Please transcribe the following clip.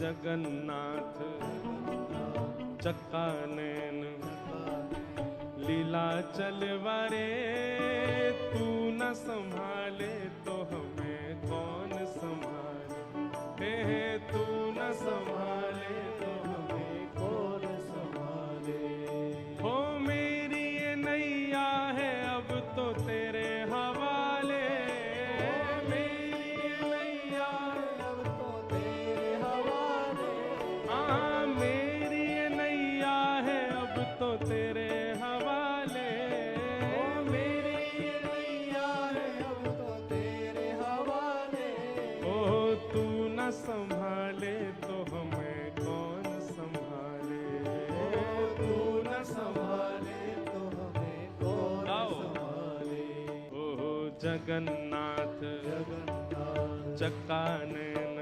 जगन्नाथ चक्का नैन लीला चलवारे, तू न संभाले तो हमें कौन संभाले, हे तू न संभाले तो हमें कौन संभाले। हो मेरी ये नैया है अब तो तेरे हवाले, मेरी ये नैया है अब तो तेरे हवाले, हाँ मेरी ये नैया है अब तो तेरे हवाले, ओ मेरी ये नैया है अब तो तेरे हवाले। ओ तू न संभाले तो हमें कौन संभाले, ओ तू न संभाले तो हमें कौन संभाले। ओ जगन्नाथ चक्का नैन